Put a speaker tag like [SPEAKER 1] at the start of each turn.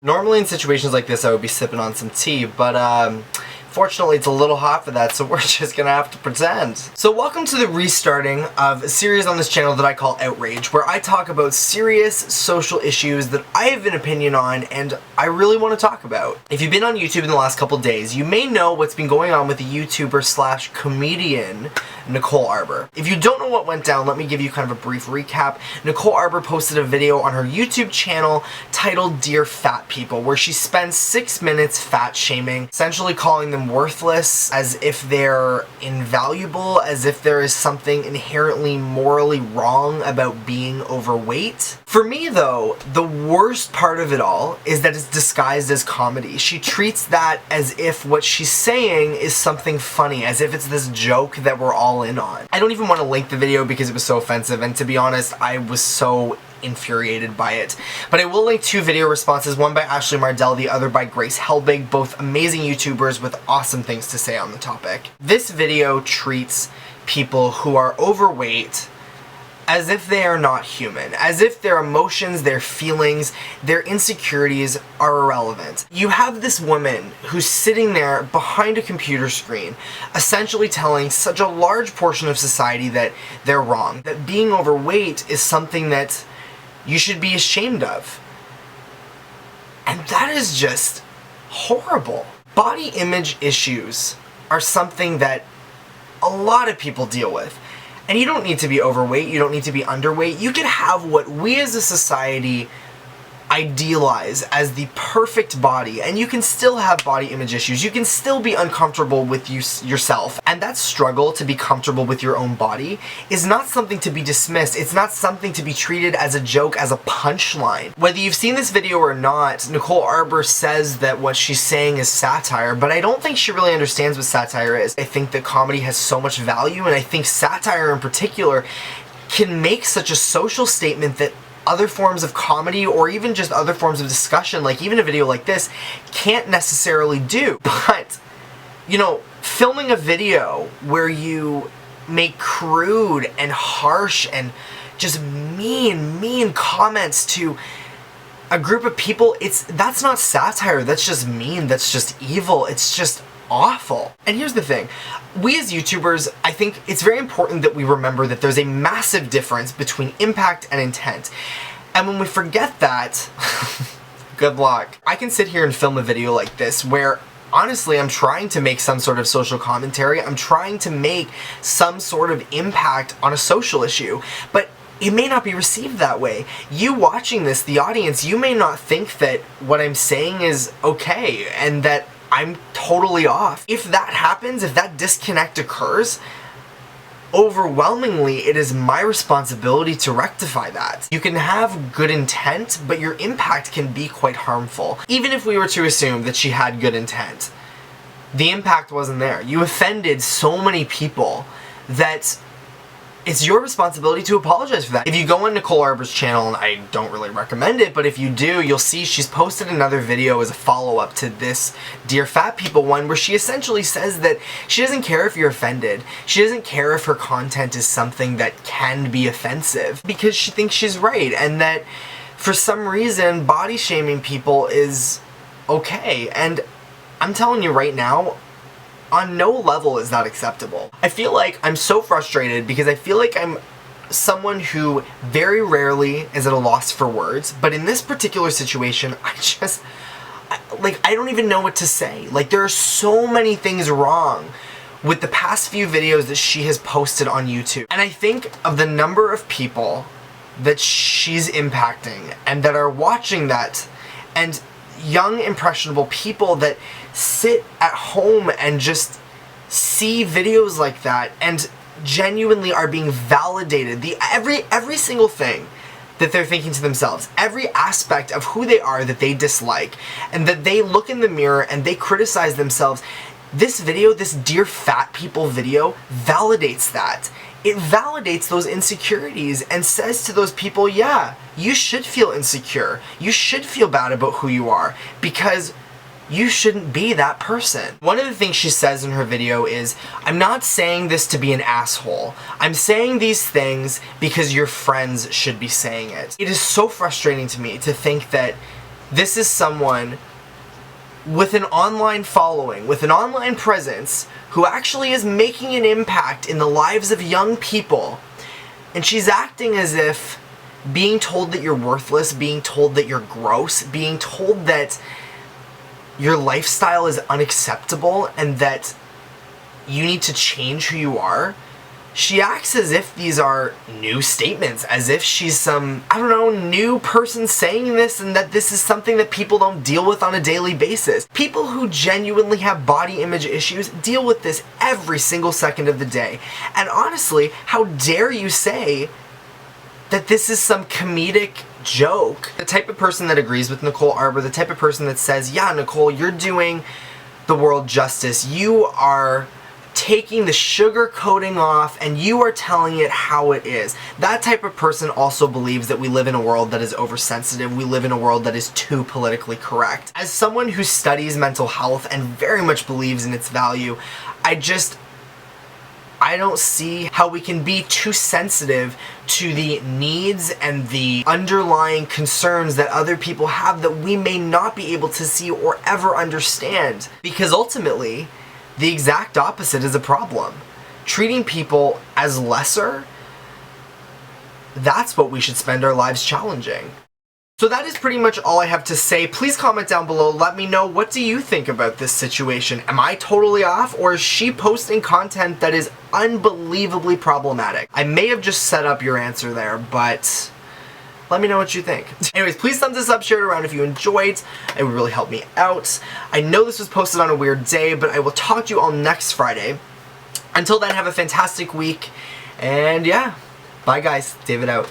[SPEAKER 1] Normally in situations like this I would be sipping on some tea, but fortunately it's a little hot for that, so we're just gonna have to pretend. So welcome to the restarting of a series on this channel that I call Outrage, where I talk about serious social issues that I have an opinion on and I really want to talk about. If you've been on YouTube in the last couple days, you may know what's been going on with the YouTuber slash comedian Nicole Arbour. If you don't know what went down, let me give you kind of a brief recap. Nicole Arbour posted a video on her YouTube channel titled Dear Fat People, where she spends 6 minutes fat shaming, essentially calling them worthless, as if they're invaluable, as if there is something inherently morally wrong about being overweight. For me though, the worst part of it all is that it's disguised as comedy. She treats that as if what she's saying is something funny, as if it's this joke that we're all in on. I don't even want to link the video because it was so offensive, and to be honest, I was so infuriated by it. But I will link 2 video responses, one by Ashley Mardell, the other by Grace Helbig, both amazing YouTubers with awesome things to say on the topic. This video treats people who are overweight as if they are not human, as if their emotions, their feelings, their insecurities are irrelevant. You have this woman who's sitting there behind a computer screen, essentially telling such a large portion of society that they're wrong, that being overweight is something that you should be ashamed of. And that is just horrible. Body image issues are something that a lot of people deal with. And you don't need to be overweight, you don't need to be underweight. You can have what we as a society idealize as the perfect body, and you can still have body image issues. You can still be uncomfortable with yourself. And that struggle to be comfortable with your own body is not something to be dismissed. It's not something to be treated as a joke, as a punchline. Whether you've seen this video or not, Nicole Arbour says that what she's saying is satire, but I don't think she really understands what satire is. I think that comedy has so much value, and I think satire in particular can make such a social statement that other forms of comedy, or even just other forms of discussion, like even a video like this, can't necessarily do. But, you know, filming a video where you make crude and harsh and just mean comments to a group of people, that's not satire, that's just mean, that's just evil, it's just awful. And here's the thing, we as YouTubers, I think it's very important that we remember that there's a massive difference between impact and intent. And when we forget that, good luck. I can sit here and film a video like this where honestly I'm trying to make some sort of social commentary, I'm trying to make some sort of impact on a social issue, but it may not be received that way. You watching this, the audience, you may not think that what I'm saying is okay and that I'm totally off. If that happens, if that disconnect occurs, overwhelmingly it is my responsibility to rectify that. You can have good intent, but your impact can be quite harmful. Even if we were to assume that she had good intent, the impact wasn't there. You offended so many people that it's your responsibility to apologize for that. If you go on Nicole Arbour's channel, and I don't really recommend it, but if you do, you'll see she's posted another video as a follow-up to this Dear Fat People one, where she essentially says that she doesn't care if you're offended. She doesn't care if her content is something that can be offensive, because she thinks she's right, and that for some reason, body shaming people is okay. And I'm telling you right now, on no level is that acceptable. I feel like I'm so frustrated because I feel like I'm someone who very rarely is at a loss for words, but in this particular situation, I don't even know what to say. Like, there are so many things wrong with the past few videos that she has posted on YouTube. And I think of the number of people that she's impacting and that are watching that, and young impressionable people that sit at home and just see videos like that and genuinely are being validated. Every single thing that they're thinking to themselves, every aspect of who they are that they dislike, and that they look in the mirror and they criticize themselves. This video, this Dear Fat People video, validates that. It validates those insecurities and says to those people, yeah, you should feel insecure. You should feel bad about who you are, because you shouldn't be that person. One of the things she says in her video is, I'm not saying this to be an asshole. I'm saying these things because your friends should be saying it. It is so frustrating to me to think that This is someone with an online following, with an online presence, who actually is making an impact in the lives of young people. And she's acting as if being told that you're worthless, being told that you're gross, being told that your lifestyle is unacceptable and that you need to change who you are. She acts as if these are new statements, as if she's some, I don't know, new person saying this and that this is something that people don't deal with on a daily basis. People who genuinely have body image issues deal with this every single second of the day. And honestly, how dare you say that this is some comedic joke? The type of person that agrees with Nicole Arbour, the type of person that says, yeah, Nicole, you're doing the world justice. You are taking the sugar coating off and you are telling it how it is. That type of person also believes that we live in a world that is oversensitive. We live in a world that is too politically correct. As someone who studies mental health and very much believes in its value, I don't see how we can be too sensitive to the needs and the underlying concerns that other people have that we may not be able to see or ever understand. Because ultimately, the exact opposite is a problem. Treating people as lesser, that's what we should spend our lives challenging. So that is pretty much all I have to say. Please comment down below. Let me know, what do you think about this situation? Am I totally off, or is she posting content that is unbelievably problematic? I may have just set up your answer there, but let me know what you think. Anyways, please thumbs this up, share it around if you enjoyed. It would really help me out. I know this was posted on a weird day, but I will talk to you all next Friday. Until then, have a fantastic week. And yeah, bye guys. David out.